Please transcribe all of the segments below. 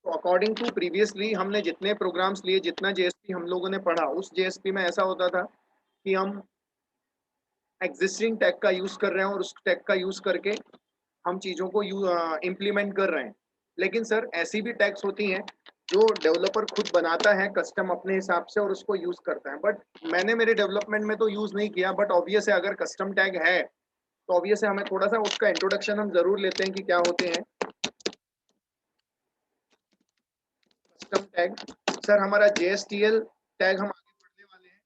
तो according to previously हमने जितने प्रोग्राम्स लिए, जितना जेएसपी हम लोगों ने पढ़ा, उस जेएसपी में ऐसा होता था कि हम एग्जिस्टिंग टैग का यूज कर रहे हैं और उस टैग का यूज करके हम चीजों को इम्प्लीमेंट कर रहे हैं। लेकिन सर ऐसी भी टैग्स होती हैं जो डेवलपर खुद बनाता है कस्टम अपने हिसाब से और उसको यूज करता है। बट मैंने मेरे डेवलपमेंट में तो यूज नहीं किया, बट ऑब्वियस है अगर कस्टम टैग है तो ऑब्वियस है हमें थोड़ा सा उसका इंट्रोडक्शन हम जरूर लेते हैं कि क्या होते हैं कस्टम टैग। सर हमारा जेएसटीएल टैग हम आगे पढ़ने वाले हैं।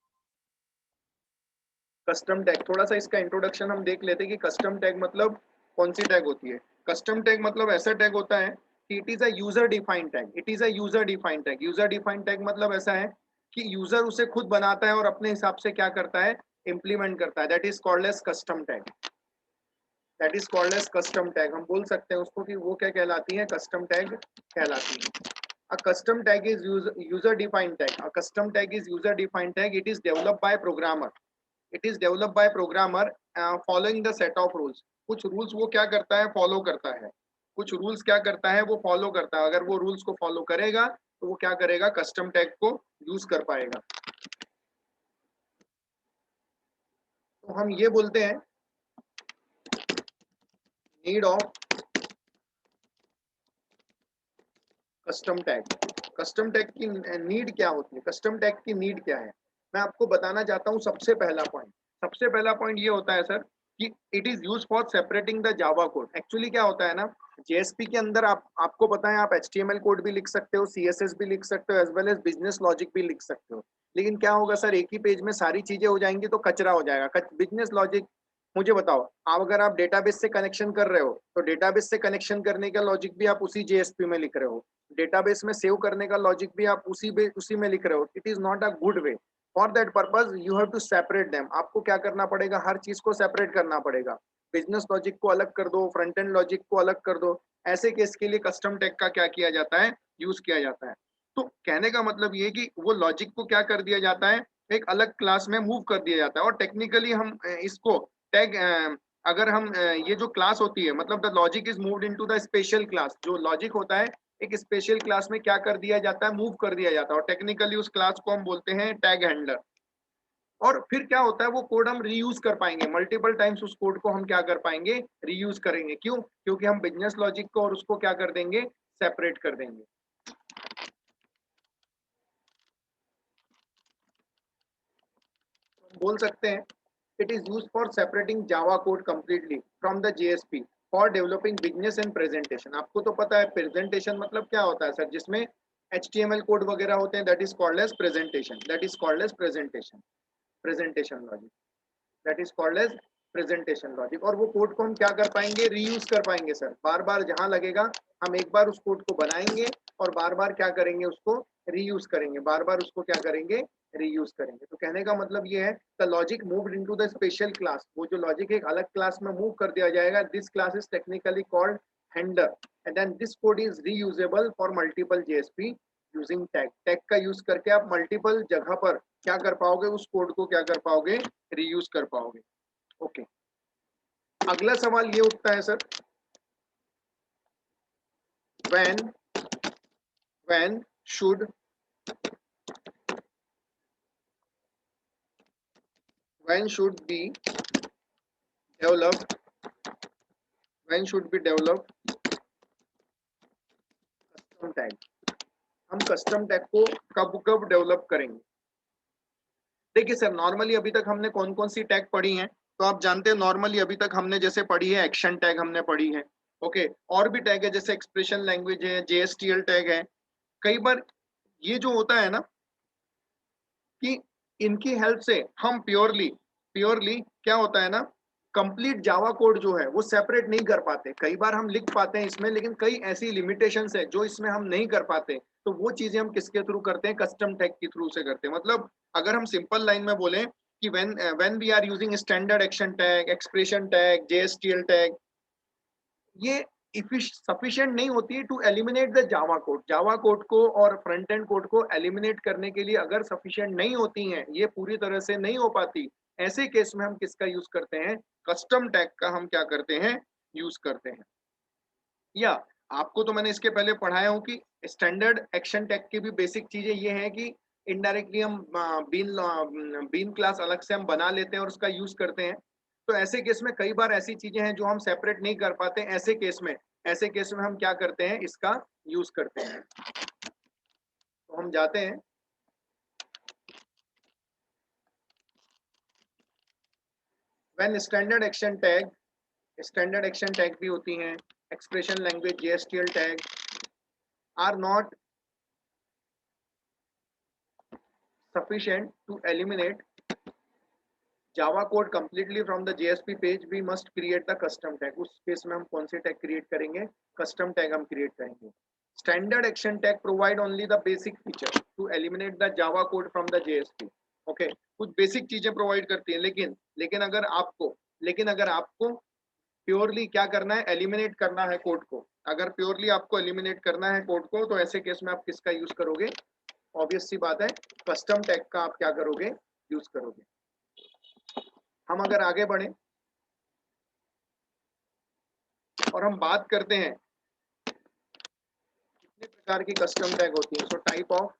कस्टम टैग, थोड़ा सा इसका इंट्रोडक्शन हम देख लेते हैं कि कस्टम टैग मतलब कौन सी टैग होती है। कस्टम टैग मतलब ऐसा टैग होता है कि it is a user defined tag. It is a user defined tag. User defined tag मतलब ऐसा है कि यूजर उसे खुद बनाता है और अपने हिसाब से क्या करता है, इंप्लीमेंट करता है। That is called as custom tag. That is called as custom tag. हम बोल सकते हैं उसको कि वो क्या कहलाती है, कस्टम टैग कहलाती है। A custom tag is user defined tag. A custom tag is user defined tag. It is developed by programmer. It is developed by programmer following the set of rules. कुछ rules वो क्या करता है, follow करता है। कुछ rules क्या करता है, वो follow करता है। अगर वो rules को follow करेगा तो वो क्या करेगा, custom tag को use कर पाएगा। तो हम ये बोलते हैं need of custom tag. Custom tag की नीड क्या होती है, कस्टम टैग की नीड क्या है, मैं आपको बताना चाहता हूँ। सबसे पहला पॉइंट, सबसे पहला पॉइंट ये होता है सर कि it is use for separating the Java code. Actually क्या होता है ना, जेएसपी के अंदर आपको पता है आप एचटीएमएल कोड भी लिख सकते हो, सीएसएस भी लिख सकते हो, as well as business logic भी लिख सकते हो। लेकिन क्या होगा सर, एक ही पेज में सारी चीजें हो जाएंगी तो कचरा हो जाएगा। बिजनेस लॉजिक, मुझे बताओ, आप अगर आप डेटाबेस से कनेक्शन कर रहे हो तो डेटाबेस से कनेक्शन करने का लॉजिक भी आप उसी जेएसपी में लिख रहे हो, डेटाबेस में सेव करने का लॉजिक भी आप उसी में लिख रहे हो। It is not a good way. For that purpose you have to separate them. आपको क्या करना पड़ेगा, हर चीज को सेपरेट करना पड़ेगा। बिजनेस लॉजिक को अलग कर दो, फ्रंट एंड लॉजिक को अलग कर दो। ऐसे केस के लिए कस्टम टैग का क्या किया जाता है, यूज किया जाता है। तो कहने का मतलब ये कि वो लॉजिक को क्या कर दिया जाता है, एक अलग क्लास में मूव कर दिया जाता है। और टेक्निकली हम इसको टैग, अगर हम ये जो क्लास होती है, मतलब the logic is moved into the special class. जो लॉजिक होता है एक स्पेशल क्लास में क्या कर दिया जाता है, मूव कर दिया जाता है। और टेक्निकली उस क्लास को हम बोलते हैं टैग हैंडलर। और फिर क्या होता है, वो कोड हम रीयूज कर पाएंगे मल्टीपल टाइम्स। उस कोड को हम क्या कर पाएंगे, रीयूज करेंगे। क्यों? क्योंकि हम बिजनेस लॉजिक को और उसको क्या कर देंगे, सेपरेट कर देंगे। बोल सकते हैं it is use for separating Java code completely from the JSP for developing business and presentation. आपको तो पता है प्रेजेंटेशन मतलब क्या होता है सर, जिसमें एचटीएमएल कोड वगैरह होते हैं, that is called as presentation. That is called as presentation, presentation logic. That is called as presentation logic. और वो कोड को हम क्या कर पाएंगे, रीयूज कर पाएंगे सर। बार बार जहां लगेगा हम एक बार उस कोड को बनाएंगे और बार बार क्या करेंगे, उसको रीयूज करेंगे। बार बार उसको क्या करेंगे, रीयूज करेंगे। तो कहने का मतलब ये है, the logic moved into the special class. वो जो लॉजिक एक अलग क्लास में मूव कर दिया जाएगा, this class is technically called handler and then this code is reusable for multiple JSP using tag. Tag का यूज करके आप मल्टीपल जगह पर क्या कर पाओगे, उस कोड को क्या कर पाओगे, रीयूज कर पाओगे। ओके, अगला सवाल ये उठता है sir, when when should when should be develop when should be develop custom tag. हम कस्टम टैग को कब कब डेवलप करेंगे। देखिए सर, नॉर्मली अभी तक हमने कौन कौन सी टैग पढ़ी हैं, तो आप जानते हैं नॉर्मली अभी तक हमने जैसे पढ़ी है एक्शन टैग हमने पढ़ी है। ओके, और भी टैग है जैसे एक्सप्रेशन लैंग्वेज है, जेएसटीएल टैग है। कई बार ये जो होता है ना कि इनकी हेल्प से हम प्योरली प्योरली क्या होता है ना, कंप्लीट जावा कोड जो है वो सेपरेट नहीं कर पाते। कई बार हम लिख पाते हैं इसमें, लेकिन कई ऐसी लिमिटेशंस है जो इसमें हम नहीं कर पाते। तो वो चीजें हम किसके थ्रू करते हैं, कस्टम टैग के थ्रू से करते हैं। मतलब अगर हम सिंपल लाइन में बोलें कि when we are using standard action tag, expression tag, JSTL tag, ये सफिशिएंट नहीं होती है to eliminate the Java code. Java code को और फ्रंट एंड कोड को एलिमिनेट करने के लिए अगर सफिशिएंट नहीं होती हैं, ये पूरी तरह से नहीं हो पाती, ऐसे केस में हम किसका यूज करते हैं, कस्टम टैग का हम क्या करते हैं, यूज करते हैं। या आपको तो मैंने इसके पहले पढ़ाया हूँ कि स्टैंडर्ड एक्शन टैग की भी बेसिक चीजें ये हैं कि इनडायरेक्टली हम बीन क्लास अलग से हम बना लेते हैं और उसका यूज करते हैं। तो ऐसे केस में कई बार ऐसी चीजें हैं जो हम सेपरेट नहीं कर पाते। ऐसे केस में हम क्या करते हैं, इसका यूज करते हैं। तो हम जाते हैं, व्हेन स्टैंडर्ड एक्शन टैग भी होती हैं, expression language JSTL tag are not sufficient to eliminate Java code completely from the JSP page, we must create the custom tag. उस केस में हम कौन से टैग क्रिएट करेंगे, कस्टम टैग हम क्रिएट करेंगे। Standard action tag provide only the basic feature to eliminate the Java code from the JSP। Okay, कुछ basic चीजें प्रोवाइड करती हैं, लेकिन अगर आपको प्योरली क्या करना है, एलिमिनेट करना है कोड को। अगर प्योरली आपको एलिमिनेट करना है कोड को, तो ऐसे केस में आप किसका यूज करोगे? ऑब्वियस सी बात है, कस्टम टैग का आप क्या करोगे, यूज करोगे। हम अगर आगे बढ़े और हम बात करते हैं कितने प्रकार की कस्टम टैग होती है। So type of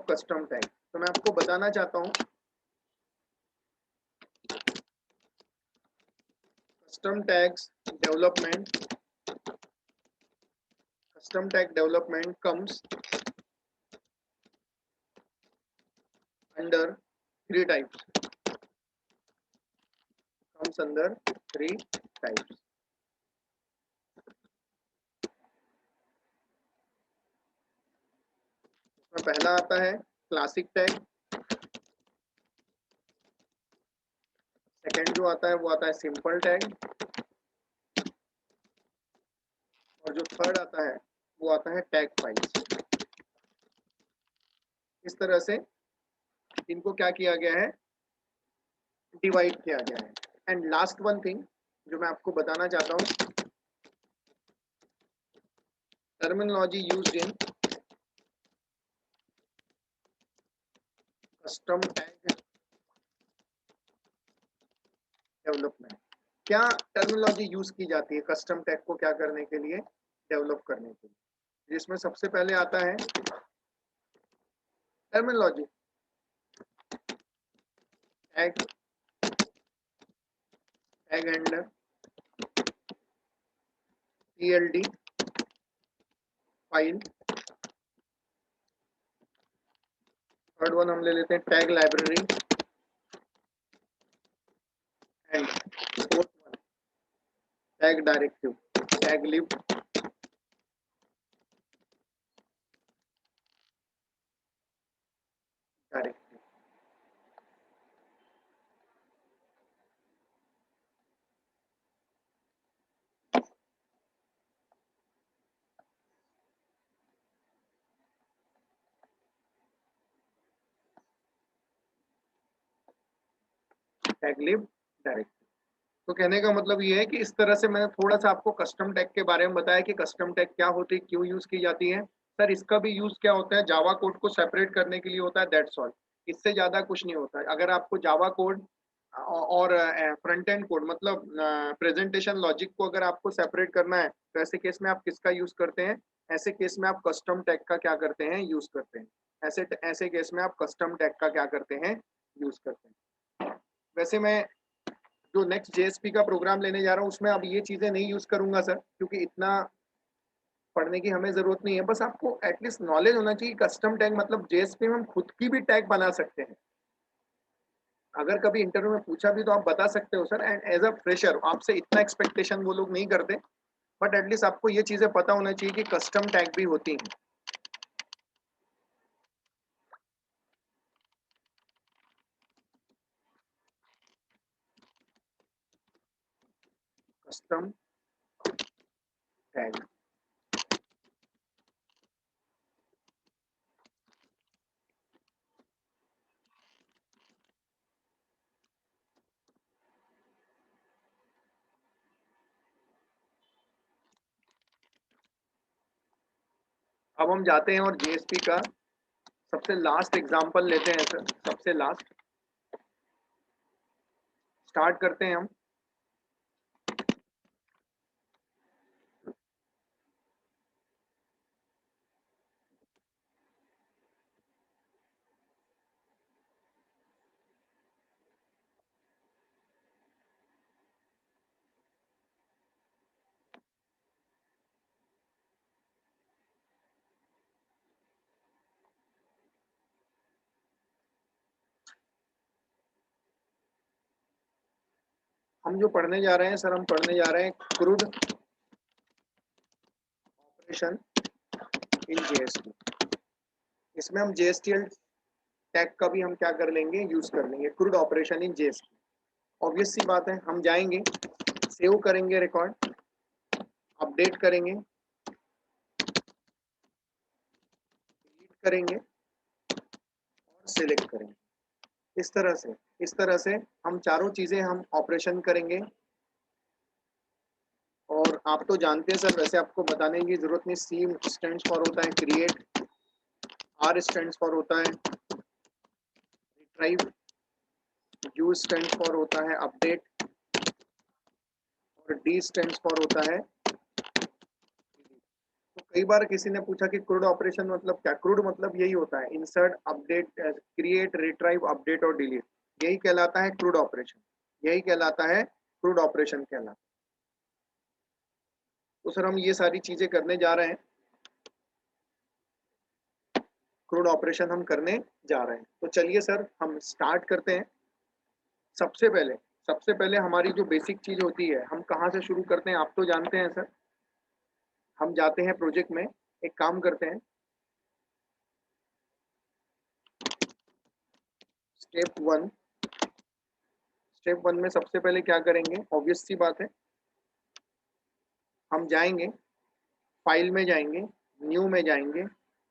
custom tag, तो मैं आपको बताना चाहता हूं, custom tag development comes under three types. उसमें पहला आता है क्लासिक टैग, सेकेंड जो आता है वो आता है सिंपल टैग, और जो थर्ड आता है वो आता है टैग फाइल्स। इस तरह से इनको क्या किया गया है, डिवाइड किया गया है। एंड लास्ट वन थिंग जो मैं आपको बताना चाहता हूँ, terminology used in custom tag development. क्या टर्मिनोलॉजी यूज की जाती है कस्टम टैग को क्या करने के लिए, डेवलप करने के लिए? जिसमें सबसे पहले आता है terminology tag handler, TLD file, third one हम ले लेते हैं tag library, and fourth one tag directive, tag lib directive. Tag lib directive. तो कहने का मतलब ये है कि इस तरह से मैंने थोड़ा सा आपको कस्टम टैग के बारे में बताया कि कस्टम टैग क्या होती है, क्यों यूज की जाती है। सर इसका भी यूज क्या होता है, जावा कोड को सेपरेट करने के लिए होता है, दैट्स ऑल। इससे ज्यादा कुछ नहीं होता है। अगर आपको जावा कोड और फ्रंट एंड कोड मतलब प्रेजेंटेशन लॉजिक को अगर आपको सेपरेट करना है, तो ऐसे केस में आप किसका यूज करते हैं, ऐसे केस में आप कस्टम टैग का क्या करते हैं, यूज करते हैं। ऐसे केस में आप कस्टम टैग का क्या करते हैं, यूज करते हैं। वैसे मैं जो नेक्स्ट JSP का प्रोग्राम लेने जा रहा हूँ उसमें अब ये चीजें नहीं यूज करूंगा सर, क्योंकि इतना पढ़ने की हमें जरूरत नहीं है। बस आपको एटलीस्ट नॉलेज होना चाहिए कस्टम टैग मतलब JSP में हम खुद की भी टैग बना सकते हैं। अगर कभी इंटरव्यू में पूछा भी तो आप बता सकते हो sir, and as a fresher आपसे इतना एक्सपेक्टेशन वो लोग नहीं करते, बट एटलीस्ट आपको ये चीजें पता होना चाहिए कि कस्टम टैग भी होती हैं। कस्टम टैग, अब हम जाते हैं और JSP का सबसे लास्ट एग्जांपल लेते हैं सर। सबसे लास्ट स्टार्ट करते हैं हम हम जो पढ़ने जा रहे हैं सर, हम पढ़ने जा रहे हैं क्रूड ऑपरेशन इन जेएसपी। इसमें हम जेएसटीएल टैग का भी हम क्या कर लेंगे, यूज कर लेंगे, CRUD operation in JSP. Obvious सी बात है, हम जाएंगे, सेव करेंगे रिकॉर्ड, अपडेट करेंगे, डिलीट करेंगे और सिलेक्ट करेंगे। इस तरह से हम चारों चीजें हम ऑपरेशन करेंगे। और आप तो जानते हैं सर, वैसे आपको बताने की जरूरत नहीं, सी स्टैंड्स फॉर होता है क्रिएट, आर स्टैंड्स फॉर होता है रिट्राइव, यू स्टैंड्स फॉर होता है अपडेट और डी स्टैंड्स फॉर होता है delete। तो कई बार किसी ने पूछा कि क्रूड ऑपरेशन मतलब क्या, क्रूड मतलब यही होता है insert, update, create, retrieve, update और डिलीट, यही कहलाता है क्रूड ऑपरेशन, यही कहलाता है क्रूड ऑपरेशन कहलाता है। तो सर हम ये सारी चीजें करने जा रहे हैं, क्रूड ऑपरेशन हम करने जा रहे हैं। तो चलिए सर हम स्टार्ट करते हैं। सबसे पहले सबसे पहले हमारी जो बेसिक चीज होती है, हम कहाँ से शुरू करते हैं आप तो जानते हैं सर। हम जाते हैं प्रोजेक्ट में, एक काम करते हैं, स्टेप वन। स्टेप वन में सबसे पहले क्या करेंगे, ऑब्वियस सी बात है, हम जाएंगे, फाइल में जाएंगे, न्यू में जाएंगे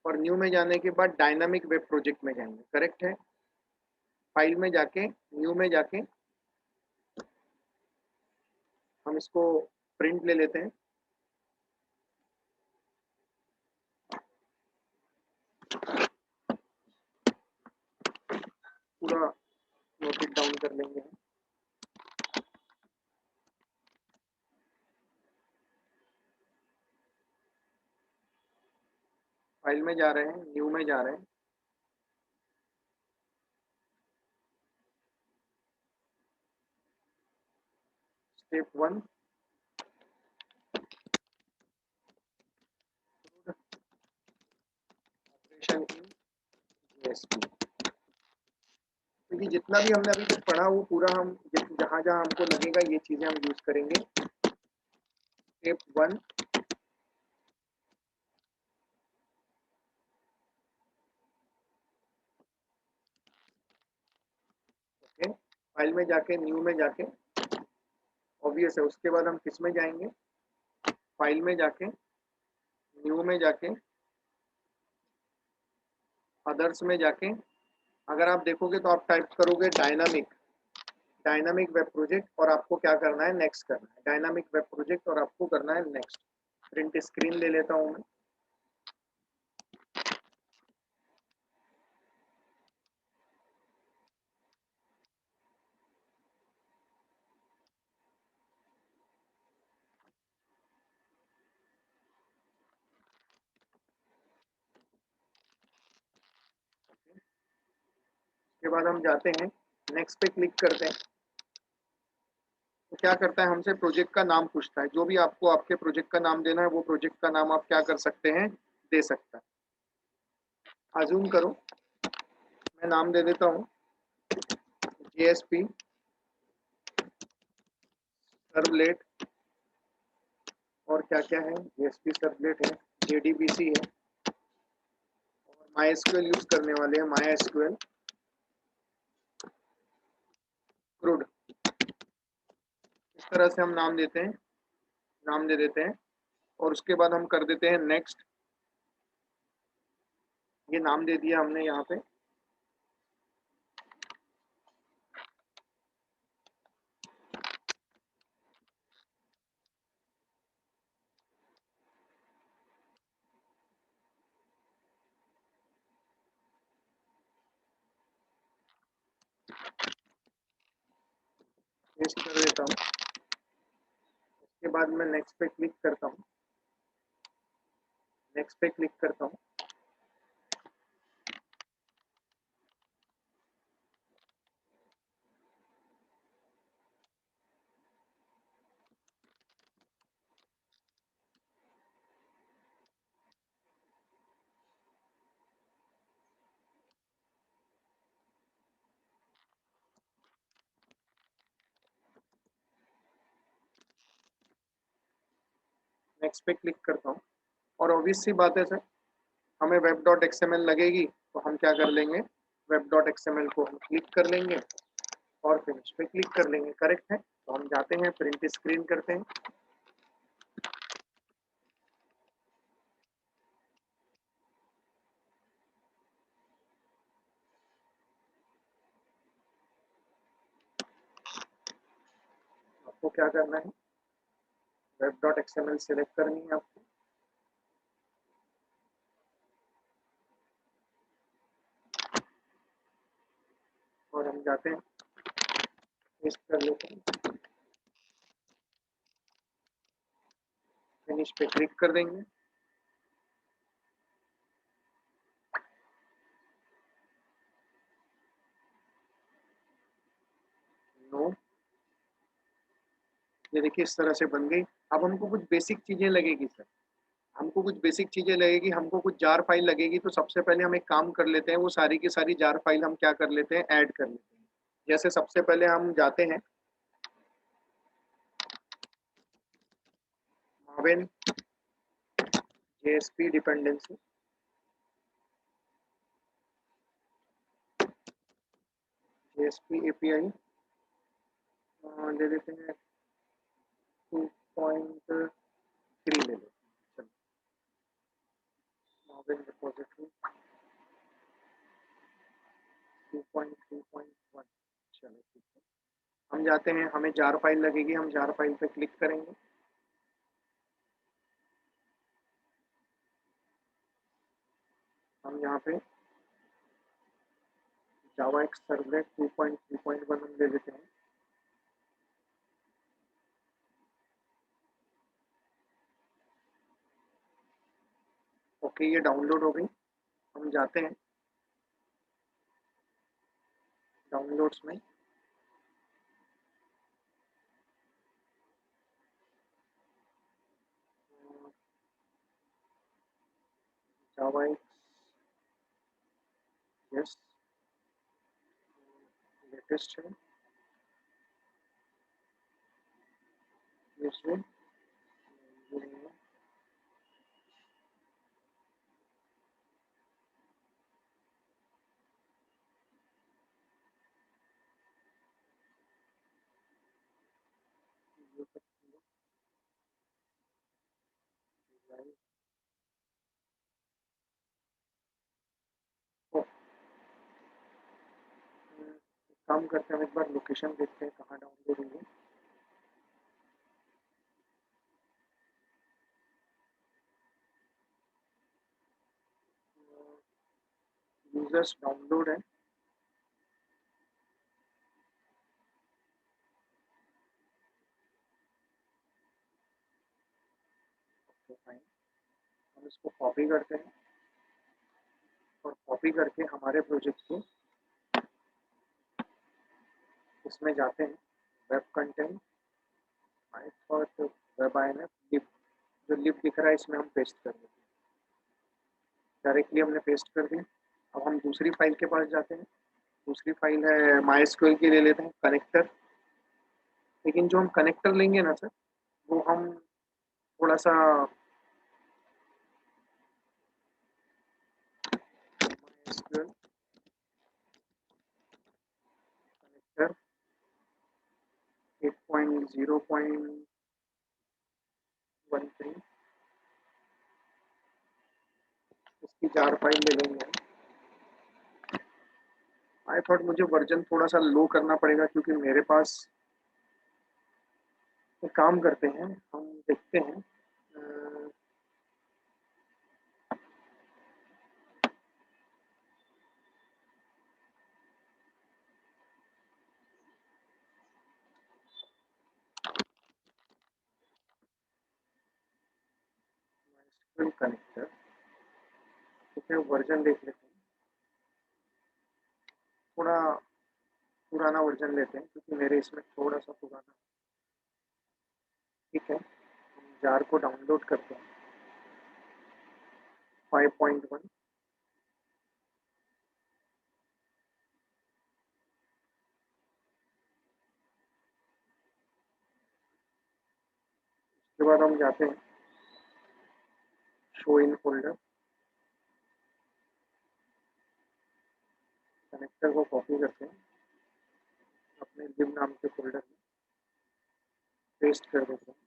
और न्यू में जाने के बाद डायनामिक वेब प्रोजेक्ट में जाएंगे। करेक्ट है, फाइल में जाके, न्यू में जाके हम इसको प्रिंट ले लेते हैं। पूरा नोट इट डाउन कर लेंगे। फाइल में जा रहे हैं, न्यू में जा रहे हैं, step one, operation in JSP. क्योंकि जितना भी हमने अभी तक पढ़ा वो पूरा हम जहाँ जहाँ हमको लगेगा ये चीजें हम यूज करेंगे। स्टेप वन, ओके, फाइल में जाके, न्यू में जाके, ऑब्वियस है, उसके बाद हम किस में जाएंगे, फाइल में जाके, न्यू में जाके, अदर्स में जाके, अगर आप देखोगे तो आप टाइप करोगे डायनामिक, डायनामिक वेब प्रोजेक्ट और आपको क्या करना है, नेक्स्ट करना है, डायनामिक वेब प्रोजेक्ट और आपको करना है नेक्स्ट। प्रिंट स्क्रीन ले लेता हूँ मैं। उसके बाद हम जाते हैं, नेक्स्ट पे क्लिक करते हैं। तो क्या करता है, हमसे प्रोजेक्ट का नाम पूछता है, जो भी आपको आपके प्रोजेक्ट का नाम देना है वो प्रोजेक्ट का नाम आप क्या कर सकते हैं, दे सकता है। अज्यूम करो, मैं नाम दे देता हूँ जेएसपी सर्वलेट, और क्या क्या है, जेएसपी सर्वलेट है, जेडीबीसी है और माई एसक्यूएल यूज करने वाले हैं, माई एसक्यूएल क्रूड। इस तरह से हम नाम देते हैं, नाम दे देते हैं और उसके बाद हम कर देते हैं नेक्स्ट। ये नाम दे दिया हमने यहाँ पे। पेस्ट कर देता हूँ। उसके बाद मैं नेक्स्ट पे क्लिक करता हूँ, नेक्स्ट पे क्लिक करता हूँ। नेक्स्ट पे क्लिक करता हूँ और ऑब्वियस सी बात है सर, हमें वेब डॉट एक्सएमएल लगेगी तो हम क्या कर लेंगे, वेब डॉट एक्सएमएल को हम क्लिक कर लेंगे और फिनिश पे क्लिक कर लेंगे। करेक्ट है, तो हम जाते हैं प्रिंट स्क्रीन करते हैं। आपको क्या करना है, वेब डॉट एक्सएमएल सिलेक्ट करनी है आपको, और हम जाते हैं पेस्ट कर लेते हैं, फिनिश पे क्लिक कर देंगे। नो, ये देखिए इस तरह से बन गई। अब हमको कुछ बेसिक चीजें लगेगी सर, हमको कुछ बेसिक चीजें लगेगी, हमको कुछ जार फाइल लगेगी। तो सबसे पहले हम एक काम कर लेते हैं, वो सारी की सारी जार फाइल हम क्या कर लेते हैं, ऐड कर लेते हैं। जैसे सबसे पहले हम जाते हैं Maven JSP dependency, JSP API ले लेते हैं 2.3 ले लेते हैं। चलो मावेन रिपोजिटरी 2.3.1, चलो ठीक है। हम जाते हैं, हमें जार फाइल लगेगी, हम जार फाइल पे क्लिक करेंगे। हम यहाँ पे जावा एक्स सर्वलेट 2.3.1 हम ले लेते हैं। ओके, ये डाउनलोड हो गई। हम जाते हैं डाउनलोड्स में, जावा यस लेटेस्ट है, ये काम करते हैं, एक बार लोकेशन देखते हैं कहाँ डाउनलोड हुई है। यूजर्स डाउनलोड है, तो फाइन। हम इसको कॉपी करते हैं और कॉपी करके हमारे प्रोजेक्ट को इसमें जाते हैं, web content, I thought web INF lib, जो लिब दिख रहा है इसमें हम पेस्ट कर देते हैं। डायरेक्टली हमने पेस्ट कर दिया। अब हम दूसरी फाइल के पास जाते हैं, दूसरी फाइल है माइस्क्यूएल की, ले लेते हैं कनेक्टर। लेकिन जो हम कनेक्टर लेंगे ना सर, वो हम थोड़ा सा माइस्क्यूएल कनेक्टर 8.0.13 इसकी जार फाइल ले लेंगे। आई थॉट मुझे वर्जन थोड़ा सा लो करना पड़ेगा, क्योंकि मेरे पास एक काम करते हैं, हम देखते हैं कनेक्टर, ठीक है, वर्जन देख लेते हैं, थोड़ा पुराना वर्जन लेते हैं क्योंकि मेरे इसमें थोड़ा सा पुराना। ठीक है, हम जार को डाउनलोड करते हैं 5.1। उसके बाद हम जाते हैं शो इन फोल्डर, कनेक्टर को कॉपी करते हैं, अपने लिब नाम के फोल्डर में पेस्ट कर देते हैं।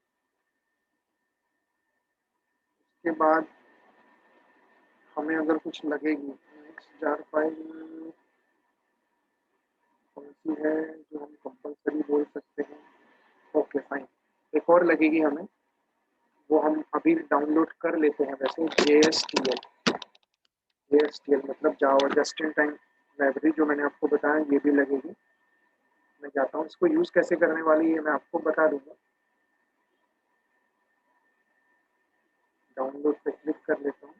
उसके बाद हमें अगर कुछ लगेगी जार फाइल कौन सी है जो हम कंपलसरी बोल सकते हैं, ओके फाइन, एक और लगेगी हमें, वो हम अभी डाउनलोड कर लेते हैं वैसे, JSTL मतलब जावा जस्ट इन टाइम लाइब्रेरी, जो मैंने आपको बताया ये भी लगेगी। मैं जाता हूँ, इसको यूज़ कैसे करने वाली है मैं आपको बता दूंगा। डाउनलोड पे क्लिक कर लेता हूँ।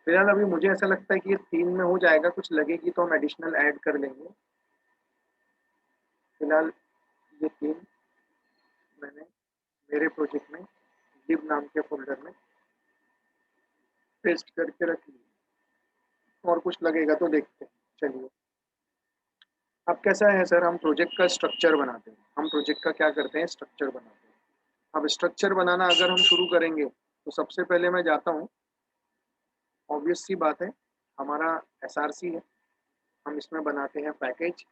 फिलहाल अभी मुझे ऐसा लगता है कि ये 3 में हो जाएगा, कुछ लगेगी तो हम एडिशनल ऐड कर लेंगे। फिलहाल ये 3 मैंने मेरे प्रोजेक्ट में लिब नाम के फोल्डर में पेस्ट करके रख ली, और कुछ लगेगा तो देखते हैं। चलिए, अब कैसा है सर, हम प्रोजेक्ट का स्ट्रक्चर बनाते हैं। हम प्रोजेक्ट का क्या करते हैं, स्ट्रक्चर बनाते हैं। अब स्ट्रक्चर बनाना अगर हम शुरू करेंगे तो सबसे पहले मैं जाता हूँ, ऑब्वियस सी बात है, हमारा SRC है, हम इसमें बनाते हैं पैकेज।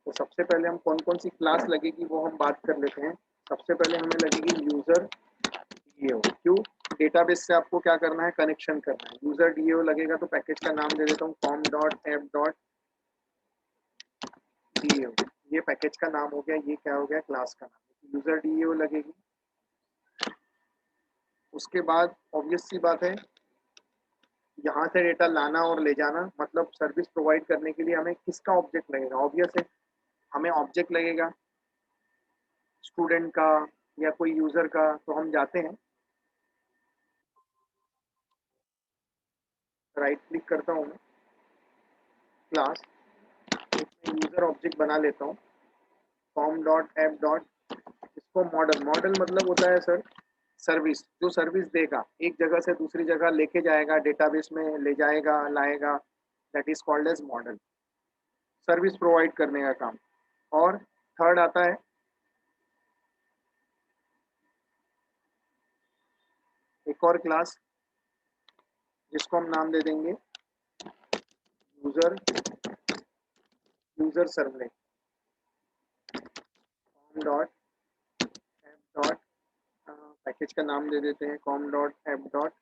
तो सबसे पहले हम कौन कौन सी क्लास लगेगी वो हम बात कर लेते हैं। सबसे पहले हमें लगेगी यूजर DAO। क्यों, डेटाबेस से आपको क्या करना है, कनेक्शन करना है। यूजर DAO लगेगा तो पैकेज का नाम दे देता हूँ com.app.dao। ये पैकेज का नाम हो गया, ये क्या हो गया, क्लास का नाम, यूजर DAO लगेगी। उसके बाद ऑब्वियस सी बात है, यहाँ से डेटा लाना और ले जाना, मतलब सर्विस प्रोवाइड करने के लिए हमें किसका ऑब्जेक्ट लगेगा, ऑब्वियस है हमें ऑब्जेक्ट लगेगा स्टूडेंट का या कोई यूजर का। तो हम जाते हैं, राइट क्लिक करता हूँ मैं, क्लास, यूजर ऑब्जेक्ट बना लेता हूँ com.app. इसको मॉडल मतलब होता है सर सर्विस, जो सर्विस देगा, एक जगह से दूसरी जगह लेके जाएगा, डेटाबेस में ले जाएगा लाएगा, that is called as model, service provide करने का काम। और थर्ड आता है एक और क्लास, जिसको हम नाम दे देंगे यूजर सर्वलेट com.app. पैकेज का नाम दे देते हैं com.app.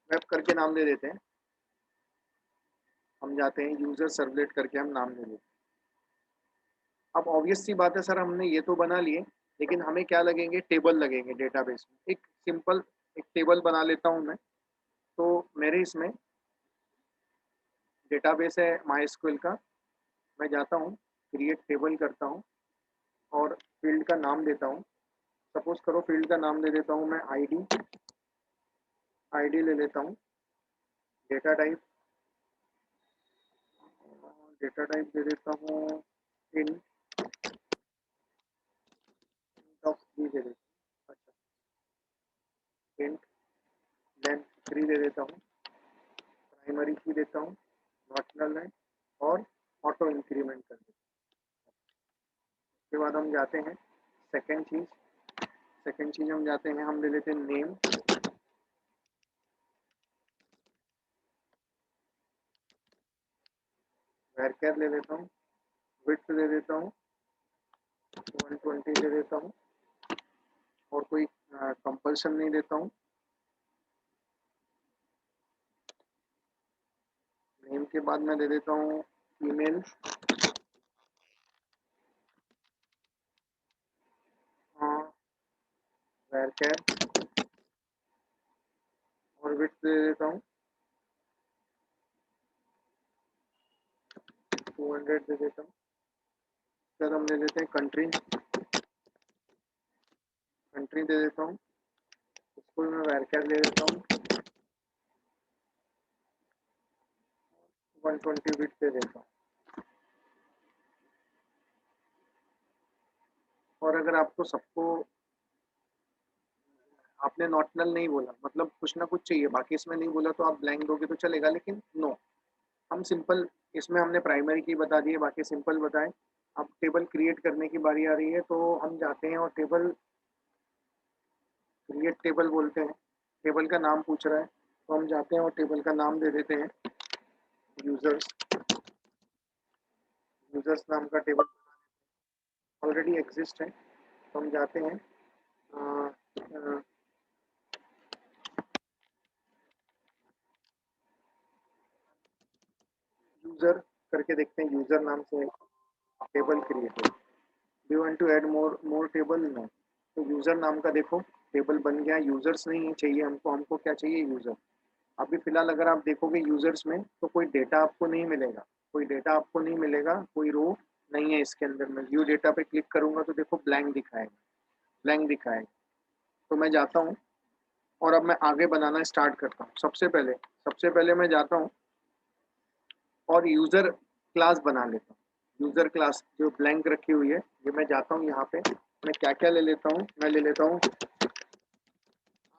वेब करके नाम दे देते हैं। हम जाते हैं यूजर सर्वलेट करके हम नाम दे देते हैं। अब ऑब्वियस सी बात है सर, हमने ये तो बना लिए, लेकिन हमें क्या लगेंगे, टेबल लगेंगे डेटाबेस में। एक सिंपल एक टेबल बना लेता हूँ मैं। तो मेरे इसमें डेटाबेस है MySQL का, मैं जाता हूँ क्रिएट टेबल करता हूँ और फील्ड का नाम देता हूँ। सपोज करो फील्ड का नाम दे देता हूँ मैं आईडी ले लेता हूँ। डेटा टाइप दे देता हूँ इन ऑफ 3 दे देता हूँ। अच्छा, इंट लेंथ 3 दे देता हूँ, प्राइमरी की देता हूँ, नॉट नल है, और ऑटो इंक्रीमेंट कर देता हूँ। उसके बाद हम जाते हैं सेकेंड चीज हम जाते हैं, हम ले लेते हैं नेम, वैरचर ले लेता हूँ, विड्थ दे देता हूँ 120 दे देता हूँ, और कोई कंपल्सन नहीं देता हूँ। नेम के बाद मैं दे देता हूँ ईमेल, वैरचर, और विड्थ दे देता हूँ 200 दे देता हूँ। फिर हम ले लेते हैं कंट्री दे देता हूँ, उसको मैं वैरचर ले देता हूँ 120 बिट दे देता हूँ। और अगर आपको सबको आपने नॉट नल नहीं बोला, मतलब कुछ ना कुछ चाहिए, बाकी इसमें नहीं बोला तो आप ब्लैंक दोगे तो चलेगा, लेकिन नो, हम सिंपल, इसमें हमने प्राइमरी की बता दी है, बाकी सिंपल बताएं। अब टेबल क्रिएट करने की बारी आ रही है, तो हम जाते हैं और टेबल क्रिएट टेबल बोलते हैं, टेबल का नाम पूछ रहा है तो हम जाते हैं और टेबल का नाम दे देते हैं यूजर्स। यूजर्स नाम का टेबल ऑलरेडी एग्जिस्ट है तो हम जाते हैं यूजर करके देखते हैं, यूजर नाम से table created. Do want to add more table? No. तो यूजर नाम का देखो टेबल बन गया, यूजर्स नहीं चाहिए हमको, हमको क्या चाहिए? यूजर। अभी फिलहाल अगर आप देखोगे यूजर्स में तो कोई डेटा आपको नहीं मिलेगा, कोई डेटा आपको नहीं मिलेगा, कोई रो नहीं है इसके अंदर में। व्यू डेटा पे क्लिक करूंगा तो देखो ब्लैंक दिखाएगा, ब्लैंक दिखाएगा। तो मैं जाता हूँ और अब मैं आगे बनाना स्टार्ट करता हूँ। सबसे पहले मैं जाता हूँ और यूजर क्लास बना लेता हूँ। यूजर क्लास जो ब्लैंक रखी हुई है ये मैं जाता हूँ यहाँ पे, मैं क्या क्या ले लेता हूँ, मैं ले लेता हूँ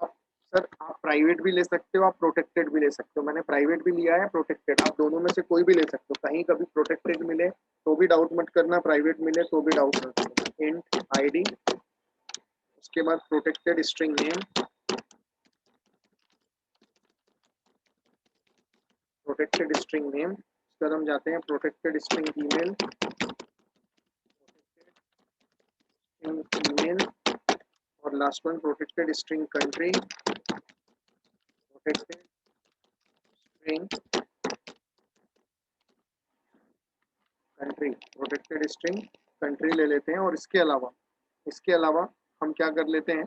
आप सर आप प्राइवेट भी ले सकते हो, आप प्रोटेक्टेड भी ले सकते हो। मैंने प्राइवेट भी लिया है, प्रोटेक्टेड, आप दोनों में से कोई भी ले सकते हो। कहीं कभी प्रोटेक्टेड मिले तो भी डाउट मत करना, प्राइवेट मिले तो भी डाउट मत करना। इंट आईडी, उसके बाद protected string name, protected string name, उसके बाद हम जाते हैं प्रोटेक्टेड स्ट्रिंग ईमेल, ईमेल, और last one protected string country, protected string country, protected string country ले लेते हैं। और इसके अलावा हम क्या कर लेते हैं,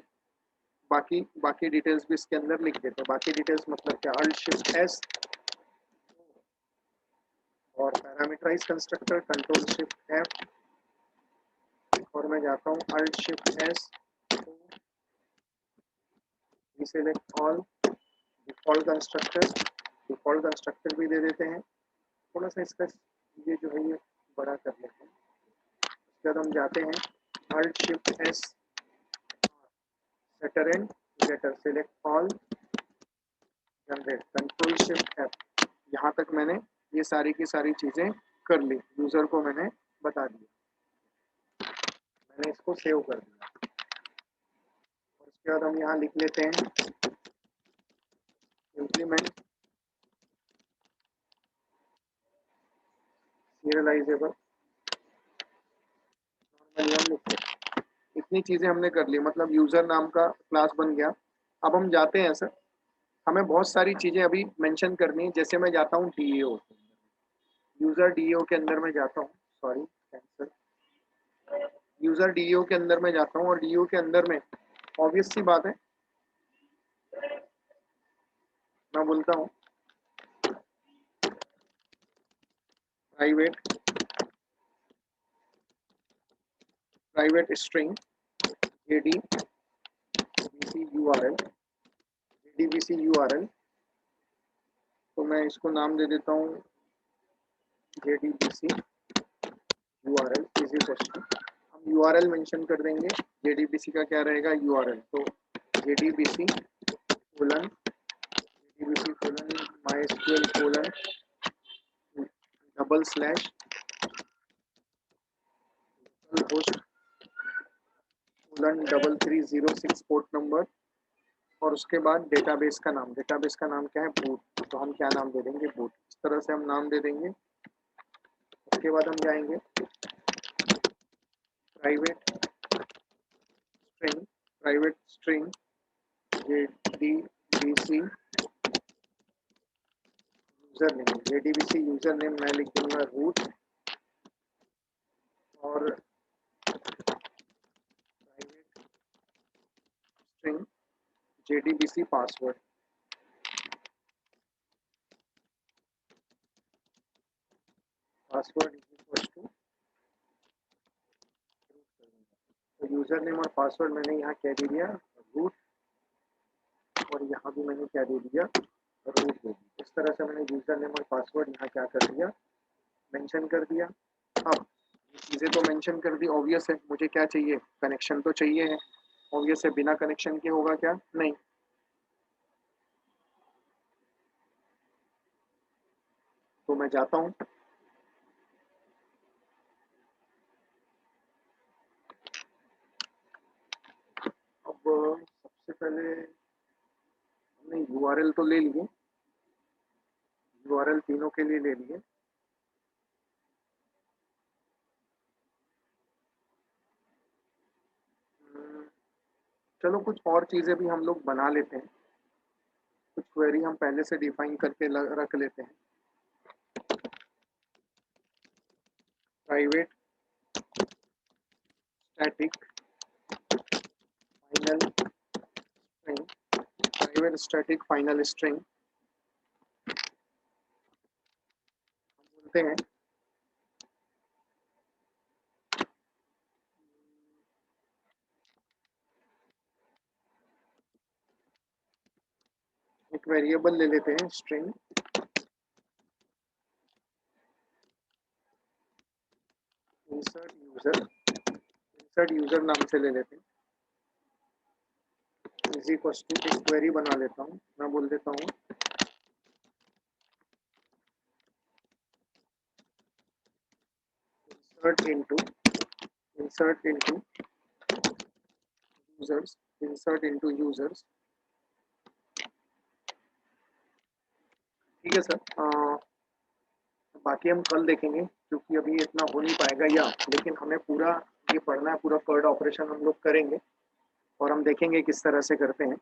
बाकी बाकी डिटेल्स भी इसके अंदर लिख देते हैं। बाकी डिटेल्स मतलब क्या, अल्ट शिफ्ट एस और parameterize constructor, control shift F, और मैं जाता हूँ alt shift S, deselect all, default constructor भी दे देते हैं। थोड़ा सा इसका ये जो है ये बड़ा कर लेते हैं। उसके बाद हम जाते हैं alt shift S, setter and getter, select all, generate, control shift F. यहाँ तक मैंने ये सारी की सारी चीजें कर ली, यूजर को मैंने बता दिया, मैंने इसको सेव कर दिया। और उसके बाद हम यहाँ लिख लेते हैं इम्प्लीमेंट सीरियलाइजेबल, नॉर्मली हम लिखते हैं। इतनी चीजें हमने कर ली, मतलब यूजर नाम का क्लास बन गया। अब हम जाते हैं सर, हमें बहुत सारी चीजें अभी मेंशन करनी है। जैसे मैं जाता हूँ डीईओ, यूजर डीईओ के अंदर मैं जाता हूँ, सॉरी कैंसिल, यूजर डीईओ के अंदर मैं जाता हूँ और डीईओ के अंदर में ऑब्वियस सी बात है मैं बोलता हूँ private private string JDBC URL, JDBC URL, तो मैं इसको नाम दे देता हूँ JDBC URL is equal to, हम URL मेंशन कर देंगे, JDBC का क्या रहेगा URL, तो JDBC colon JDBC colon MySQL colon double slash host colon 3306 port number, और उसके बाद डेटाबेस का नाम, डेटाबेस का नाम क्या है, बूट, तो हम क्या नाम दे देंगे, बूट। इस तरह से हम नाम दे देंगे। उसके बाद हम जाएंगे private string JDBC user name, JDBC user name मैं लिख दूंगा रूट, और private string JDBC password, password is equal to, तो यूजर नेम और पासवर्ड मैंने यहाँ क्या दे दिया, रूट, और यहाँ भी मैंने क्या दे दिया, रूट दे दिया। इस तरह से मैंने यूजर नेम और पासवर्ड यहाँ क्या कर दिया, मेंशन कर दिया। अब चीजें तो मेंशन कर दी, ऑब्वियस है मुझे क्या चाहिए, कनेक्शन तो चाहिए है, ऑब्वियस है बिना कनेक्शन के होगा क्या, नहीं। तो मैं जाता हूँ, अब सबसे पहले हमने URL तो ले लिए, URL तीनों के लिए ले लिए। चलो कुछ और चीजें भी हम लोग बना लेते हैं, कुछ क्वेरी हम पहले से डिफाइन करके रख लेते हैं। Private static final string, private static final string बोलते हैं। एक वेरिएबल ले लेते हैं स्ट्रिंग इंसर्ट यूजर नाम से ले लेते हैं। इज इक्वल टू, एक क्वेरी बना लेता हूँ, मैं बोल देता हूँ insert into users। ठीक है सर। बाकी हम कल देखेंगे, क्योंकि अभी इतना हो नहीं पाएगा या, लेकिन हमें पूरा ये पढ़ना है, पूरा कर्ड ऑपरेशन हम लोग करेंगे और हम देखेंगे किस तरह से करते हैं।